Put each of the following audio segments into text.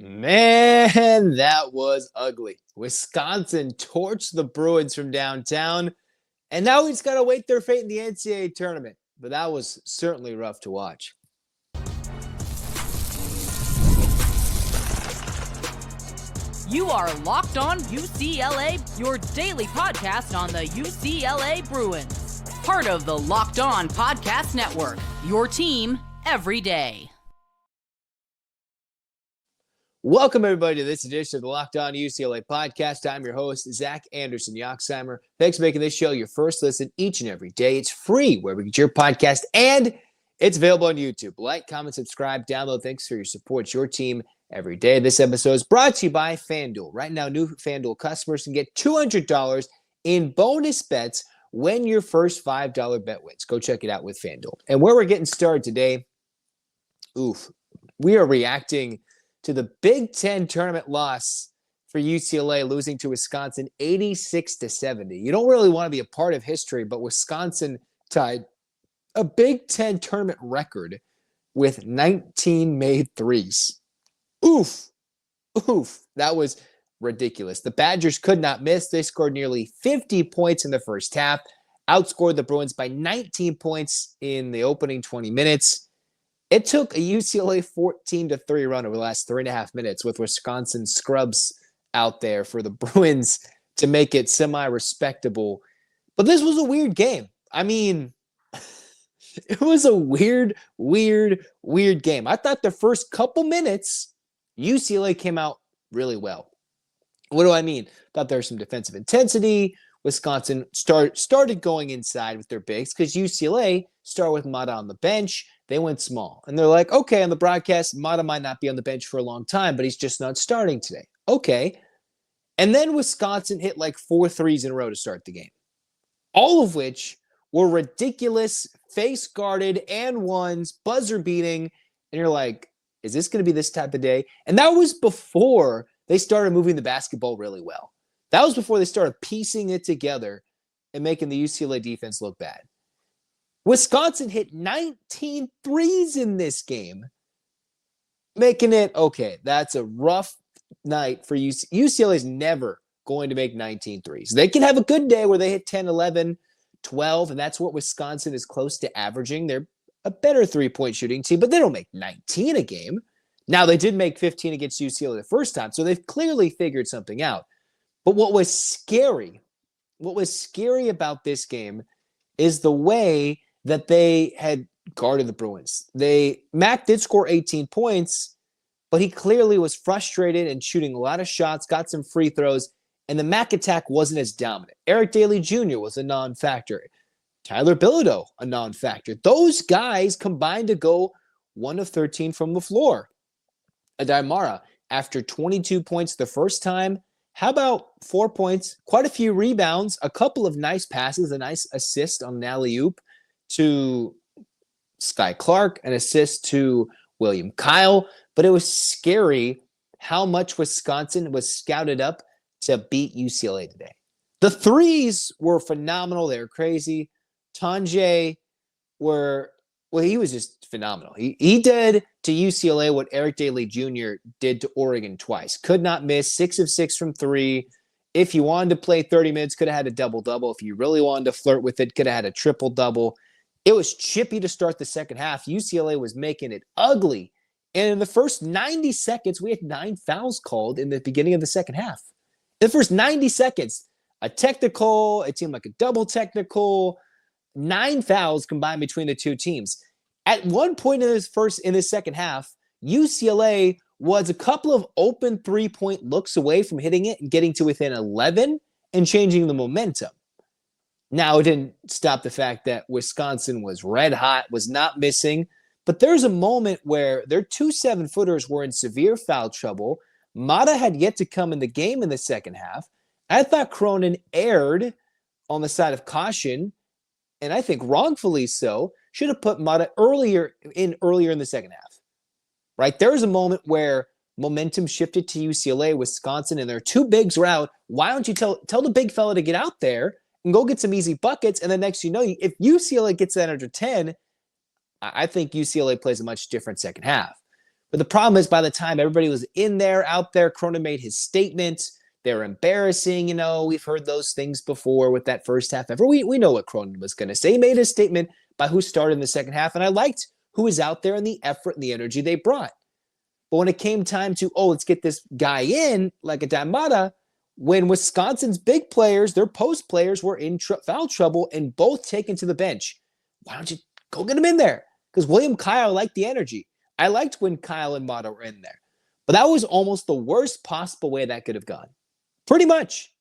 Man, that was ugly. Wisconsin torched the Bruins from downtown, and now we just got to wait their fate in the NCAA tournament. But that was certainly rough to watch. You are Locked On UCLA, your daily podcast on the UCLA Bruins. Part of the Locked On Podcast Network, your team every day. Welcome, everybody, to this edition of the Locked On UCLA Podcast. I'm your host, Zach Anderson-Yoxsimer. Thanks for making this show your first listen each and every day. It's free wherever you get your podcast, and it's available on YouTube. Like, comment, subscribe, download. Thanks for your support. It's your team every day. This episode is brought to you by FanDuel. Right now, new FanDuel customers can get $200 in bonus bets when your first $5 bet wins. Go check it out with FanDuel. And where we're getting started today, we are reacting to the Big Ten tournament loss for UCLA, losing to Wisconsin 86-70. You don't really want to be a part of history, but Wisconsin tied a Big Ten tournament record with 19 made threes. Oof. That was ridiculous. The Badgers could not miss. They scored nearly 50 points in the first half, outscored the Bruins by 19 points in the opening 20 minutes. It took a UCLA 14-3 run over the last 3.5 minutes with Wisconsin scrubs out there for the Bruins to make it semi-respectable. But this was a weird game. I mean, it was a weird game. I thought the first couple minutes, UCLA came out really well. What do I mean? Thought there was some defensive intensity. Wisconsin started going inside with their bigs because UCLA started with Mata on the bench. They went small. And they're like, okay, on the broadcast, Mata might not be on the bench for a long time, but he's just not starting today. Okay. And then Wisconsin hit like 4 threes in a row to start the game, all of which were ridiculous, face-guarded, and ones, buzzer-beating. And you're like, is this going to be this type of day? And that was before they started moving the basketball really well. That was before they started piecing it together and making the UCLA defense look bad. Wisconsin hit 19 threes in this game, making it, okay, that's a rough night for UCLA. UCLA is never going to make 19 threes. They can have a good day where they hit 10, 11, 12, and that's what Wisconsin is close to averaging. They're a better three-point shooting team, but they don't make 19 a game. Now, they did make 15 against UCLA the first time, so they've clearly figured something out. But what was scary about this game is the way that they had guarded the Bruins. Mack did score 18 points, but he clearly was frustrated and shooting a lot of shots, got some free throws, and the Mack attack wasn't as dominant. Eric Daly Jr. was a non-factor. Tyler Bilodeau, a non-factor. Those guys combined to go 1 of 13 from the floor. Aday Mara, after 22 points the first time, how about 4 points, quite a few rebounds, a couple of nice passes, a nice assist on an alley-oop to Sky Clark, an assist to William Kyle. But it was scary how much Wisconsin was scouted up to beat UCLA today. The threes were phenomenal. They were crazy. Tanjay he was just phenomenal. He did to UCLA what Eric Daly Jr. did to Oregon twice. Could not miss, 6 of 6 from 3. If you wanted to play 30 minutes, could have had a double-double. If you really wanted to flirt with it, could have had a triple-double. It was chippy to start the second half. UCLA was making it ugly. And in the first 90 seconds, we had 9 fouls called in the beginning of the second half. In the first 90 seconds, a technical, it seemed like a double technical, 9 fouls combined between the two teams. At one point in the second half, UCLA was a couple of open 3-point looks away from hitting it and getting to within 11 and changing the momentum. Now, it didn't stop the fact that Wisconsin was red hot, was not missing, but there's a moment where their 2 7-footers were in severe foul trouble. Mata had yet to come in the game in the second half. I thought Cronin erred on the side of caution, and I think wrongfully so. Should have put Mata earlier in the second half. Right? There was a moment where momentum shifted to UCLA, Wisconsin, and their 2 bigs were out. Why don't you tell the big fella to get out there and go get some easy buckets? And then next you know, if UCLA gets that under 10, I think UCLA plays a much different second half. But the problem is by the time everybody was out there, Cronin made his statement. They're embarrassing. We've heard those things before with that first half effort. We know what Cronin was going to say. He made his statement by who started in the second half, and I liked who was out there and the effort and the energy they brought. But when it came time to, let's get this guy in, like Aday Mara, when Wisconsin's big players, their post players, were in foul trouble and both taken to the bench, why don't you go get him in there? Because William Kyle liked the energy. I liked when Kyle and Mata were in there. But that was almost the worst possible way that could have gone. Pretty much.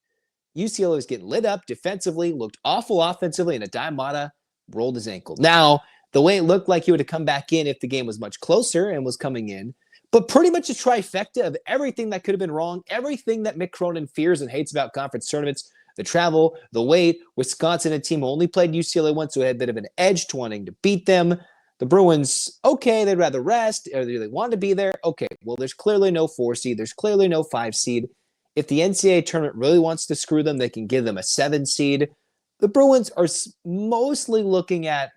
UCLA was getting lit up defensively, looked awful offensively, and Aday Mara rolled his ankle. Now, the way it looked like he would have come back in if the game was much closer and was coming in, but pretty much a trifecta of everything that could have been wrong, everything that Mick Cronin fears and hates about conference tournaments, the travel, the weight, Wisconsin, a team who only played UCLA once, so it had a bit of an edge to wanting to beat them. The Bruins, okay, they'd rather rest, or they want to be there. Okay, well, there's clearly no 4 seed. There's clearly no 5 seed. If the NCAA tournament really wants to screw them, they can give them a 7 seed. The Bruins are mostly looking at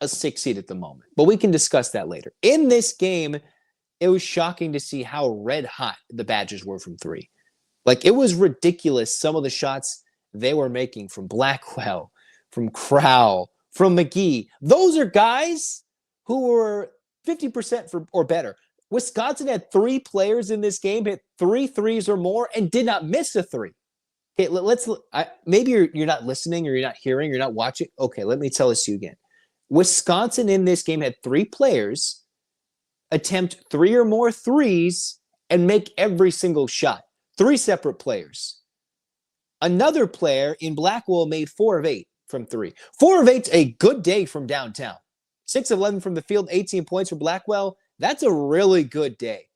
a 6 seed at the moment, but we can discuss that later. In this game, it was shocking to see how red hot the Badgers were from 3. Like, it was ridiculous, some of the shots they were making from Blackwell, from Crowell, from McGee. Those are guys who were 50% or better. Wisconsin had 3 players in this game, hit 3 threes or more, and did not miss a 3. Okay, maybe you're not listening, or you're not hearing, or you're not watching. Okay, let me tell this to you again. Wisconsin in this game had 3 players attempt 3 or more threes and make every single shot. 3 separate players. Another player in Blackwell made 4 of 8 from 3. 4 of 8's a good day from downtown. 6 of 11 from the field, 18 points for Blackwell. That's a really good day.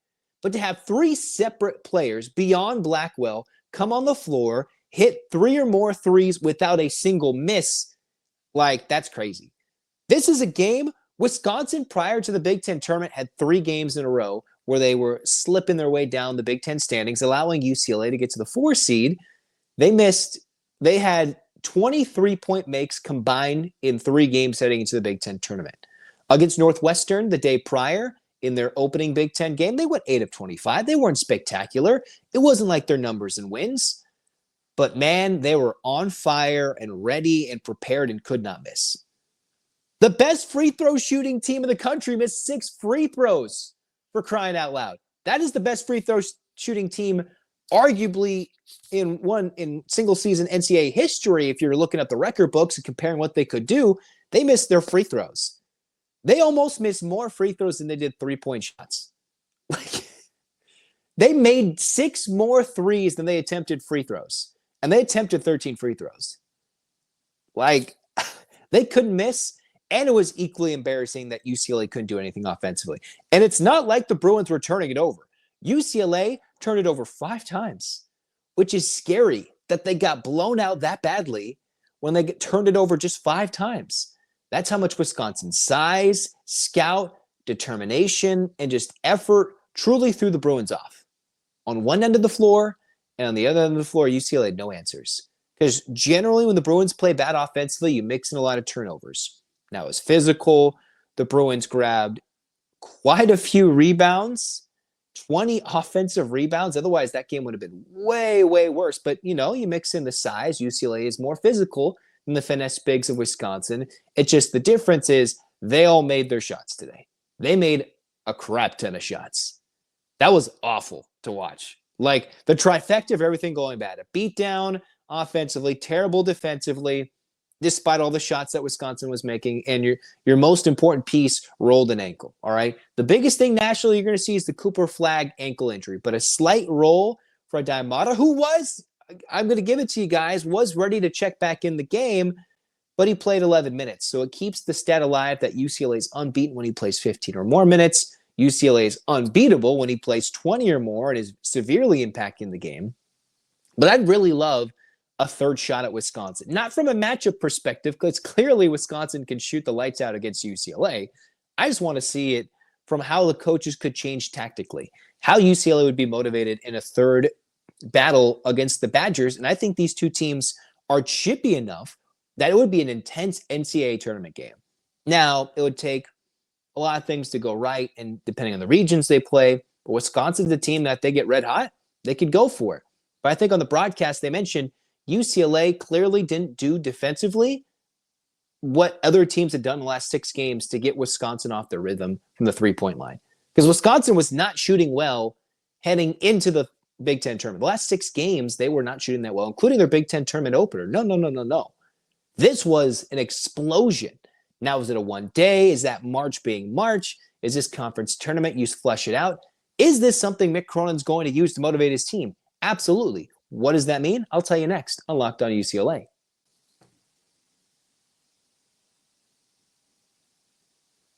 But to have 3 separate players beyond Blackwell come on the floor, hit 3 or more threes without a single miss, that's crazy. This is a game. Wisconsin, prior to the Big Ten tournament, had 3 games in a row where they were slipping their way down the Big Ten standings, allowing UCLA to get to the 4 seed. They had 23-point makes combined in 3 games heading into the Big Ten tournament. Against Northwestern the day prior, in their opening Big Ten game, they went 8 of 25. They weren't spectacular. It wasn't like their numbers and wins. But, man, they were on fire and ready and prepared and could not miss. The best free throw shooting team in the country missed 6 free throws, for crying out loud. That is the best free throw shooting team arguably in single season NCAA history. If you're looking at the record books and comparing what they could do, they missed their free throws. They almost missed more free throws than they did 3-point shots. They made 6 more threes than they attempted free throws. And they attempted 13 free throws. They couldn't miss. And it was equally embarrassing that UCLA couldn't do anything offensively. And it's not like the Bruins were turning it over. UCLA turned it over 5 times, which is scary that they got blown out that badly when they turned it over just 5 times. That's how much Wisconsin's size, scout, determination, and just effort truly threw the Bruins off. On one end of the floor and on the other end of the floor, UCLA had no answers. Because generally when the Bruins play bad offensively, you mix in a lot of turnovers. Now it was physical. The Bruins grabbed quite a few rebounds, 20 offensive rebounds. Otherwise, that game would have been way, way worse. But, you mix in the size. UCLA is more physical than the finesse bigs of Wisconsin. It's just the difference is they all made their shots today. They made a crap ton of shots. That was awful to watch. The trifecta of everything going bad. A beatdown offensively, terrible defensively, despite all the shots that Wisconsin was making, and your most important piece rolled an ankle, all right? The biggest thing nationally you're going to see is the Cooper Flag ankle injury, but a slight roll for Aday Mara, who was, I'm going to give it to you guys, was ready to check back in the game, but he played 11 minutes. So it keeps the stat alive that UCLA is unbeaten when he plays 15 or more minutes. UCLA is unbeatable when he plays 20 or more and is severely impacting the game. But I'd really love a third shot at Wisconsin. Not from a matchup perspective, because clearly Wisconsin can shoot the lights out against UCLA. I just want to see it from how the coaches could change tactically, how UCLA would be motivated in a third battle against the Badgers. And I think these two teams are chippy enough that it would be an intense NCAA tournament game. Now, it would take a lot of things to go right, and depending on the regions they play. But Wisconsin's a team that they get red hot, they could go for it. But I think on the broadcast they mentioned UCLA clearly didn't do defensively what other teams had done in the last 6 games to get Wisconsin off their rhythm from the three-point line. Because Wisconsin was not shooting well heading into the Big Ten tournament. The last 6 games, they were not shooting that well, including their Big Ten tournament opener. No. This was an explosion. Now, is it a one day? Is that March being March? Is this conference tournament? You flesh it out. Is this something Mick Cronin's going to use to motivate his team? Absolutely. What does that mean? I'll tell you next on Locked On UCLA.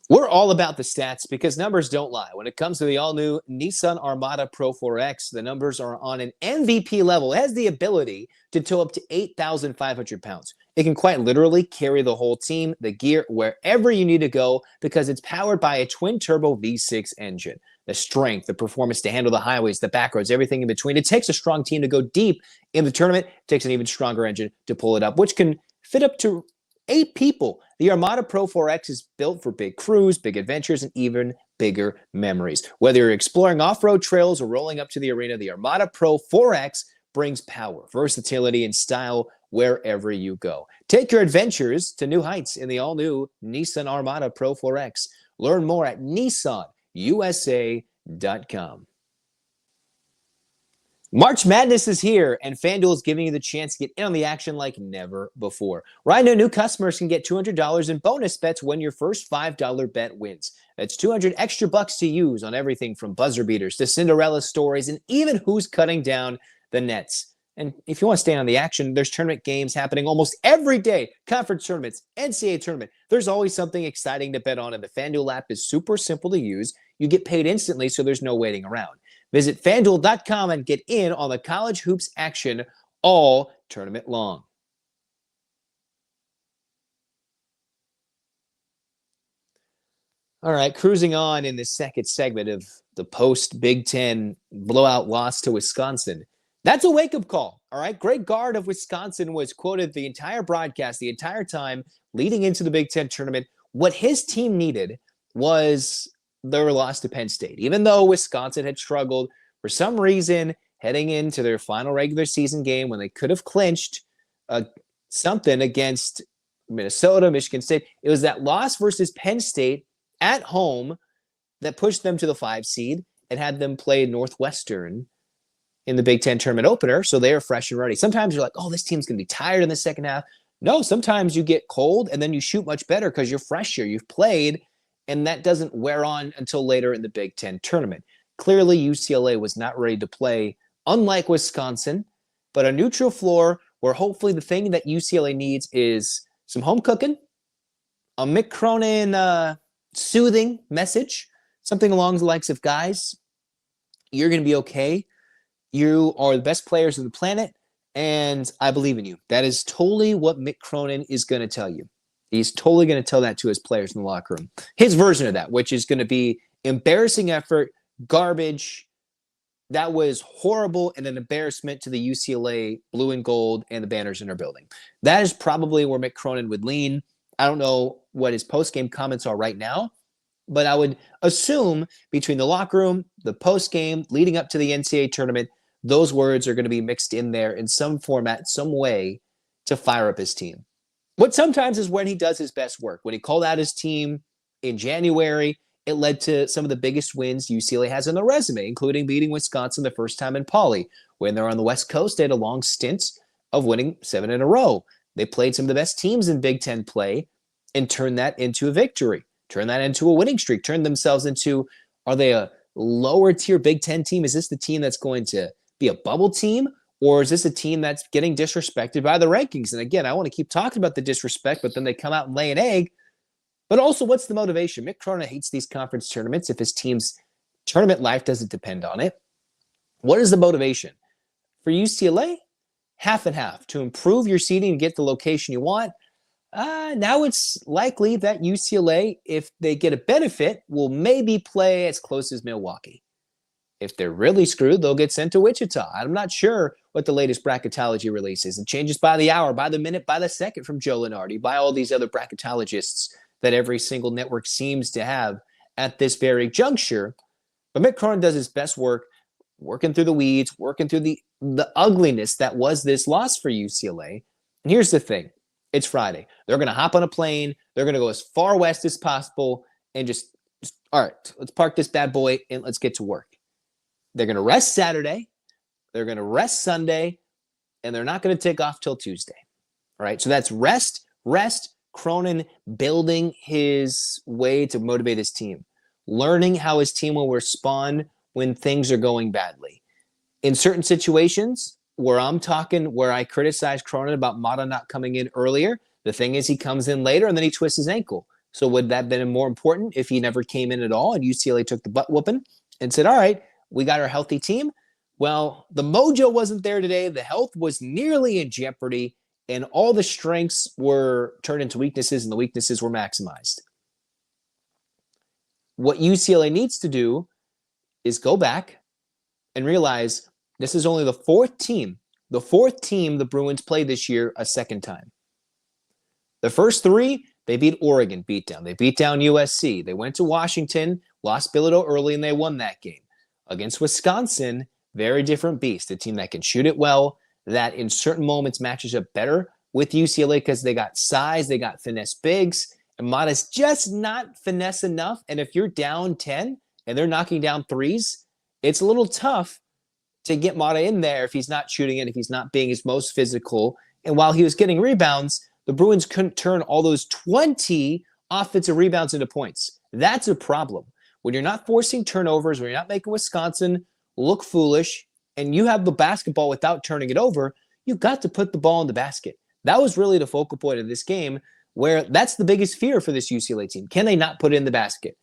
We're all about the stats because numbers don't lie. When it comes to the all-new Nissan Armada Pro 4X, the numbers are on an MVP level. It has the ability to tow up to 8,500 pounds. It can quite literally carry the whole team, the gear, wherever you need to go because it's powered by a twin-turbo V6 engine. The strength, the performance to handle the highways, the back roads, everything in between. It takes a strong team to go deep in the tournament. It takes an even stronger engine to pull it up, which can fit up to 8 people. The Armada Pro 4X is built for big crews, big adventures, and even bigger memories. Whether you're exploring off-road trails or rolling up to the arena, the Armada Pro 4X brings power, versatility, and style wherever you go. Take your adventures to new heights in the all-new Nissan Armada Pro 4X. Learn more at nissanusa.com. March Madness is here, and FanDuel is giving you the chance to get in on the action like never before. Right now, new customers can get $200 in bonus bets when your first $5 bet wins. That's $200 extra bucks to use on everything from buzzer beaters to Cinderella stories and even who's cutting down the nets. And if you want to stay on the action, there's tournament games happening almost every day. Conference tournaments, NCAA tournament. There's always something exciting to bet on, and the FanDuel app is super simple to use. You get paid instantly, so there's no waiting around. Visit FanDuel.com and get in on the college hoops action all tournament long. All right, cruising on in the second segment of the post-Big Ten blowout loss to Wisconsin. That's a wake-up call, all right? Greg Gard of Wisconsin was quoted the entire broadcast, the entire time leading into the Big Ten tournament. What his team needed was their loss to Penn State. Even though Wisconsin had struggled for some reason heading into their final regular season game when they could have clinched something against Minnesota, Michigan State, it was that loss versus Penn State at home that pushed them to the 5 seed and had them play Northwestern in the Big Ten tournament opener, so they are fresh and ready. Sometimes you're like, oh, this team's going to be tired in the second half. No, sometimes you get cold and then you shoot much better because you're fresher, you've played, and that doesn't wear on until later in the Big Ten tournament. Clearly, UCLA was not ready to play, unlike Wisconsin, but a neutral floor where hopefully the thing that UCLA needs is some home cooking, a Mick Cronin soothing message, something along the likes of, guys, you're going to be okay. You are the best players on the planet, and I believe in you. That is totally what Mick Cronin is going to tell you. He's totally going to tell that to his players in the locker room. His version of that, which is going to be embarrassing effort, garbage. That was horrible and an embarrassment to the UCLA blue and gold and the banners in our building. That is probably where Mick Cronin would lean. I don't know what his post-game comments are right now, but I would assume between the locker room, the post-game, leading up to the NCAA tournament, those words are going to be mixed in there in some format, some way to fire up his team. What sometimes is when he does his best work. When he called out his team in January, it led to some of the biggest wins UCLA has on their resume, including beating Wisconsin the first time in Pauley. When they're on the West Coast, they had a long stint of winning 7 in a row. They played some of the best teams in Big Ten play and turned that into a victory, turned that into a winning streak, turned themselves into, are they a lower tier Big Ten team? Is this the team that's going to be a bubble team? Or is this a team that's getting disrespected by the rankings? And again, I want to keep talking about the disrespect, but then they come out and lay an egg. But also, what's the motivation? Mick Cronin hates these conference tournaments if his team's tournament life doesn't depend on it. What is the motivation? For UCLA, half and half. To improve your seeding and get the location you want. Now it's likely that UCLA, if they get a benefit, will maybe play as close as Milwaukee. If they're really screwed, they'll get sent to Wichita. I'm not sure what the latest bracketology release is. It changes by the hour, by the minute, by the second from Joe Lunardi, by all these other bracketologists that every single network seems to have at this very juncture. But Mick Cronin does his best work, working through the weeds, working through the ugliness that was this loss for UCLA. And here's the thing. It's Friday. They're going to hop on a plane. They're going to go as far west as possible and just, all right, let's park this bad boy and let's get to work. They're going to rest Saturday. They're going to rest Sunday. And they're not going to take off till Tuesday. All right, so that's rest. Cronin building his way to motivate his team, learning how his team will respond when things are going badly. In certain situations where I criticize Cronin about Mara not coming in earlier, the thing is he comes in later and then he twists his ankle. So would that have been more important if he never came in at all and UCLA took the butt whooping and said, all right, we got our healthy team? Well, the mojo wasn't there today. The health was nearly in jeopardy, and all the strengths were turned into weaknesses, and the weaknesses were maximized. What UCLA needs to do is go back and realize this is only the fourth team the Bruins played this year a second time. The first three, they beat Oregon, beat down. They beat down USC. They went to Washington, lost Bilodeau early, and they won that game. Against Wisconsin, very different beast. A team that can shoot it well, that in certain moments matches up better with UCLA because they got size, they got finesse bigs, and Mata's just not finesse enough. And if you're down 10 and they're knocking down threes, it's a little tough to get Mata in there if he's not shooting it, if he's not being his most physical. And while he was getting rebounds, the Bruins couldn't turn all those 20 offensive rebounds into points. That's a problem. When you're not forcing turnovers, when you're not making Wisconsin look foolish, and you have the basketball without turning it over, you've got to put the ball in the basket. That was really the focal point of this game, where that's the biggest fear for this UCLA team. Can they not put it in the basket?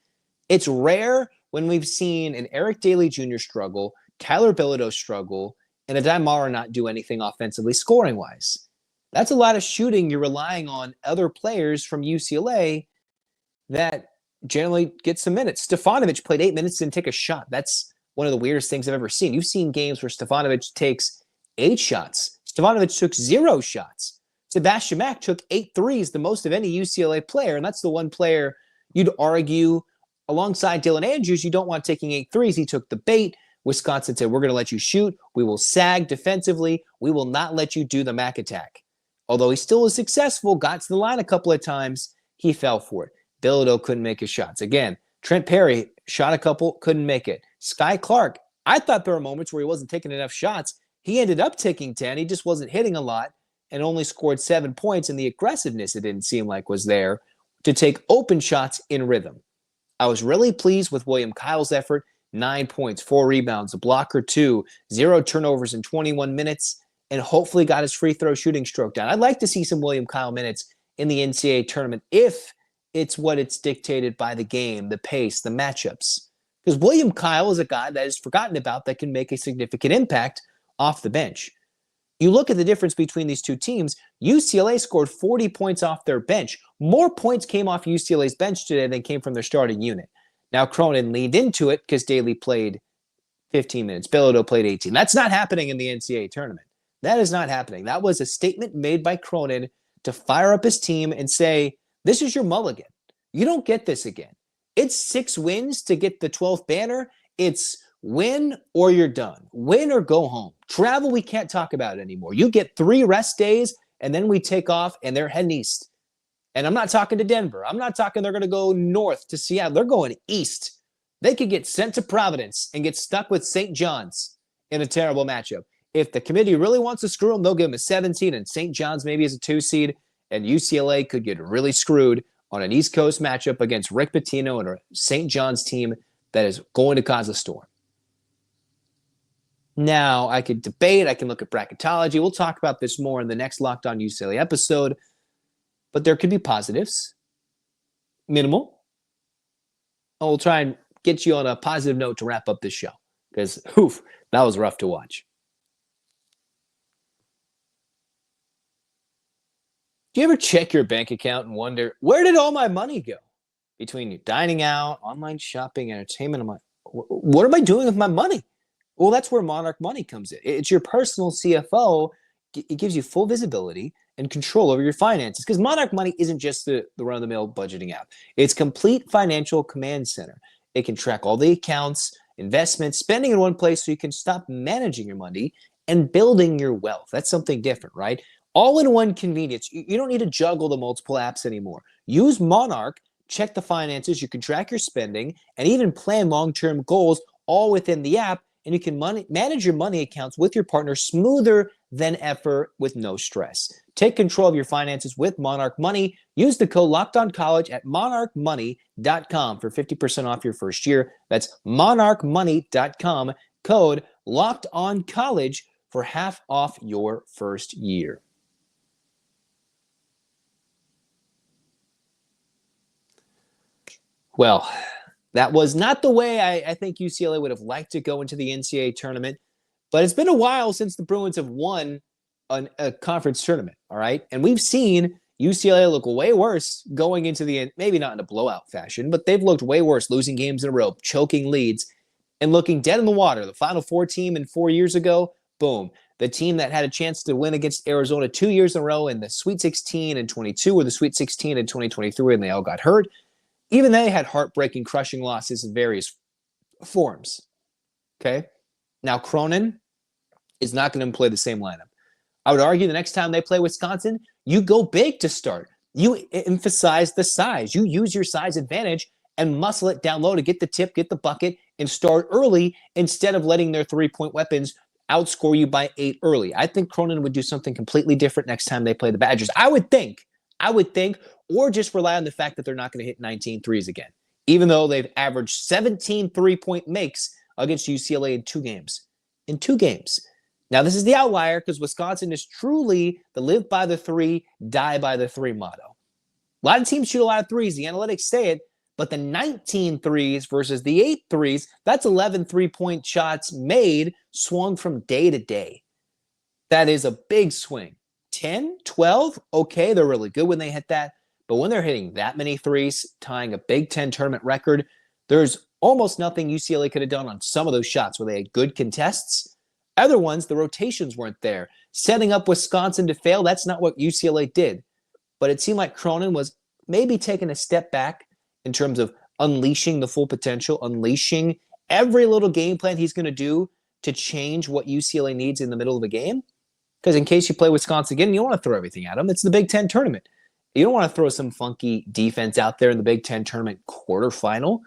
It's rare when we've seen an Eric Daly Jr. struggle, Tyler Bilodeau struggle, and Aday Mara not do anything offensively scoring-wise. That's a lot of shooting. You're relying on other players from UCLA that generally get some minutes. Stefanovic played 8 minutes and didn't take a shot. That's one of the weirdest things I've ever seen. You've seen games where Stefanovic takes 8 shots. Stefanovic took 0 shots. Sebastian Mack took 8 threes, the most of any UCLA player, and that's the one player you'd argue alongside Dylan Andrews, you don't want taking 8 threes. He took the bait. Wisconsin said, we're going to let you shoot. We will sag defensively. We will not let you do the Mack attack. Although he still was successful, got to the line a couple of times, he fell for it. Bilodeau couldn't make his shots. Again, Trent Perry shot a couple, couldn't make it. Sky Clark, I thought there were moments where he wasn't taking enough shots. He ended up taking 10. He just wasn't hitting a lot and only scored 7 points. And the aggressiveness, it didn't seem like, was there to take open shots in rhythm. I was really pleased with William Kyle's effort. 9 points, 4 rebounds, a block or 2, 0 turnovers in 21 minutes, and hopefully got his free throw shooting stroke down. I'd like to see some William Kyle minutes in the NCAA tournament if it's what it's dictated by the game, the pace, the matchups. Because William Kyle is a guy that is forgotten about that can make a significant impact off the bench. You look at the difference between these two teams, UCLA scored 40 points off their bench. More points came off UCLA's bench today than came from their starting unit. Now, Cronin leaned into it because Daly played 15 minutes. Bilodeau played 18. That's not happening in the NCAA tournament. That is not happening. That was a statement made by Cronin to fire up his team and say, this is your mulligan. You don't get this again. It's 6 wins to get the 12th banner. It's win or you're done. Win or go home. Travel, we can't talk about it anymore. You get 3 rest days, and then we take off, and they're heading east. And I'm not talking to Denver. I'm not talking they're going to go north to Seattle. They're going east. They could get sent to Providence and get stuck with St. John's in a terrible matchup. If the committee really wants to screw them, they'll give them a 7 seed, and St. John's maybe as a 2 seed, and UCLA could get really screwed on an East Coast matchup against Rick Pitino and a St. John's team that is going to cause a storm. Now, I could debate. I can look at bracketology. We'll talk about this more in the next Locked On UCLA episode. But there could be positives. Minimal. And we'll try and get you on a positive note to wrap up this show. Because, that was rough to watch. Do you ever check your bank account and wonder, where did all my money go? Between dining out, online shopping, entertainment, I'm like, what am I doing with my money? Well, that's where Monarch Money comes in. It's your personal CFO it gives you full visibility and control over your finances, because Monarch Money isn't just the run-of-the-mill budgeting app. It's complete financial command center. It can track all the accounts, investments, spending in one place, so you can stop managing your money and building your wealth. That's something different, right? All in one convenience. You don't need to juggle the multiple apps anymore. Use Monarch, check the finances, you can track your spending, and even plan long-term goals all within the app, and you can manage your money accounts with your partner smoother than ever with no stress. Take control of your finances with Monarch Money. Use the code LOCKEDONCollege at monarchmoney.com for 50% off your first year. That's monarchmoney.com, code LOCKEDONCollege for half off your first year. Well, that was not the way I think UCLA would have liked to go into the NCAA tournament, but it's been a while since the Bruins have won a conference tournament, all right? And we've seen UCLA look way worse going into the end, maybe not in a blowout fashion, but they've looked way worse, losing games in a row, choking leads, and looking dead in the water. The Final Four team in 4 years ago, boom. The team that had a chance to win against Arizona 2 years in a row in the Sweet 16 in 22 or the Sweet 16 in 2023, and they all got hurt. Even they had heartbreaking, crushing losses in various forms. Okay? Now, Cronin is not going to employ the same lineup. I would argue the next time they play Wisconsin, you go big to start. You emphasize the size. You use your size advantage and muscle it down low to get the tip, get the bucket, and start early instead of letting their three-point weapons outscore you by 8 early. I think Cronin would do something completely different next time they play the Badgers. I would think, or just rely on the fact that they're not going to hit 19 threes again, even though they've averaged 17 three-point makes against UCLA in 2 games. In 2 games. Now, this is the outlier because Wisconsin is truly the live by the 3, die by the 3 motto. A lot of teams shoot a lot of threes. The analytics say it, but the 19 threes versus the 8 threes, that's 11 three-point shots made, swung from day to day. That is a big swing. 10, 12, okay, they're really good when they hit that. But when they're hitting that many threes, tying a Big Ten tournament record, there's almost nothing UCLA could have done on some of those shots where they had good contests. Other ones, the rotations weren't there. Setting up Wisconsin to fail, that's not what UCLA did. But it seemed like Cronin was maybe taking a step back in terms of unleashing the full potential, unleashing every little game plan he's going to do to change what UCLA needs in the middle of the game. Because in case you play Wisconsin again, you don't want to throw everything at them. It's the Big Ten tournament. You don't want to throw some funky defense out there in the Big Ten tournament quarterfinal.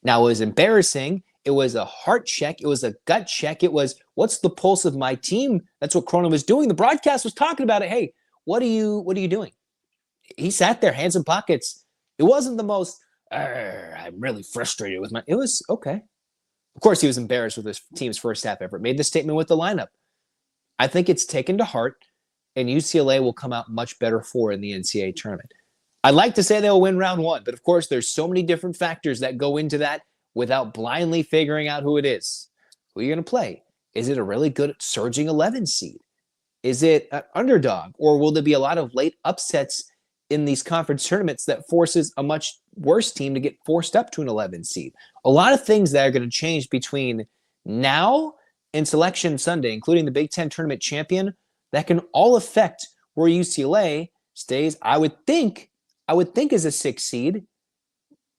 Now, it was embarrassing. It was a heart check. It was a gut check. It was, what's the pulse of my team? That's what Cronin was doing. The broadcast was talking about it. Hey, what are you doing? He sat there, hands in pockets. It wasn't the most, I'm really frustrated with it was okay. Of course, he was embarrassed with his team's first half effort. Made the statement with the lineup. I think it's taken to heart, and UCLA will come out much better for in the NCAA tournament. I'd like to say they'll win round 1, but of course, there's so many different factors that go into that without blindly figuring out who it is. Who are you going to play? Is it a really good surging 11 seed? Is it an underdog? Or will there be a lot of late upsets in these conference tournaments that forces a much worse team to get forced up to an 11 seed? A lot of things that are going to change between now and Selection Sunday, including the Big Ten tournament champion, that can all affect where UCLA stays. I would think as a 6 seed,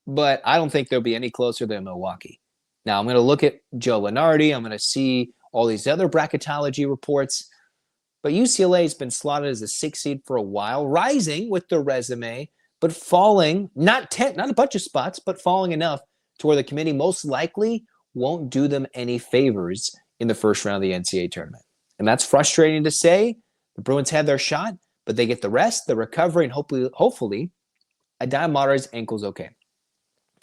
but I don't think they'll be any closer than Milwaukee. Now, I'm going to look at Joe Lunardi. I'm going to see all these other bracketology reports. But UCLA has been slotted as a 6 seed for a while, rising with their resume, but falling, not a bunch of spots, but falling enough to where the committee most likely won't do them any favors in the first round of the NCAA tournament. And that's frustrating to say. The Bruins had their shot, but they get the rest, the recovery, and hopefully Aday Mara's ankle's okay.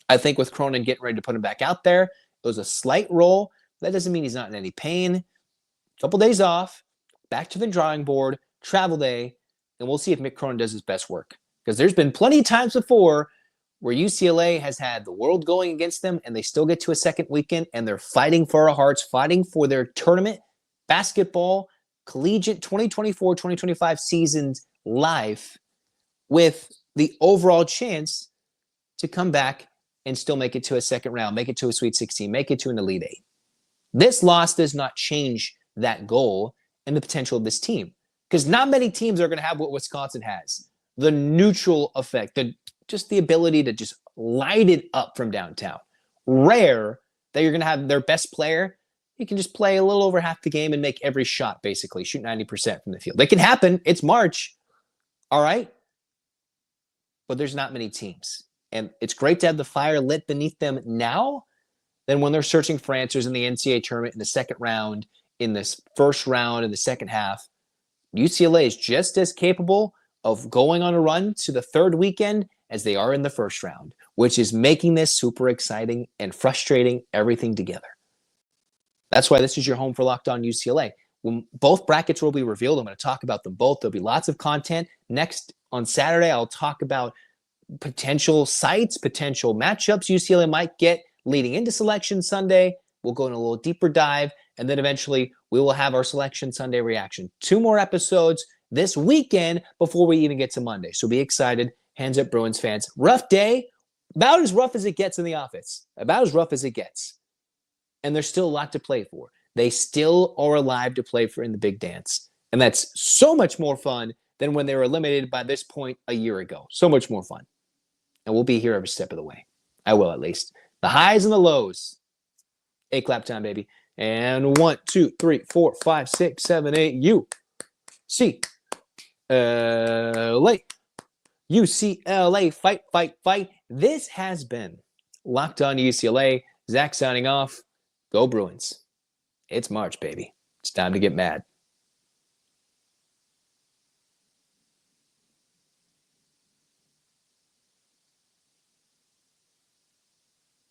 I think with Cronin getting ready to put him back out there, it was a slight roll. That doesn't mean he's not in any pain. A couple days off, back to the drawing board, travel day, and we'll see if Mick Cronin does his best work. Because there's been plenty of times before where UCLA has had the world going against them and they still get to a second weekend and they're fighting for our hearts, fighting for their tournament, basketball, collegiate 2024-2025 season's life with the overall chance to come back and still make it to a second round, make it to a Sweet 16, make it to an Elite 8. This loss does not change that goal and the potential of this team because not many teams are going to have what Wisconsin has. The neutral effect, just the ability to just light it up from downtown. Rare that you're going to have their best player. He can just play a little over half the game and make every shot, basically, shoot 90% from the field. It can happen. It's March. All right. But there's not many teams. And it's great to have the fire lit beneath them now than when they're searching for answers in the NCAA tournament in the second round, in this first round, in the second half. UCLA is just as capable of going on a run to the third weekend as they are in the first round, which is making this super exciting and frustrating everything together. That's why this is your home for Locked On UCLA. When both brackets will be revealed, I'm going to talk about them both. There'll be lots of content. Next, on Saturday, I'll talk about potential sites, potential matchups UCLA might get leading into Selection Sunday. We'll go in a little deeper dive, and then eventually we will have our Selection Sunday reaction. 2 more episodes this weekend before we even get to Monday. So be excited. Hands up, Bruins fans. Rough day. About as rough as it gets in the office. About as rough as it gets. And there's still a lot to play for. They still are alive to play for in the big dance. And that's so much more fun than when they were eliminated by this point a year ago. So much more fun. And we'll be here every step of the way. I will, at least. The highs and the lows. 8 clap time, baby. And 1, 2, 3, 4, 5, 6, 7, 8. UCLA. UCLA. Fight, fight, fight. This has been Locked On UCLA. Zach signing off. Go Bruins. It's March, baby. It's time to get mad.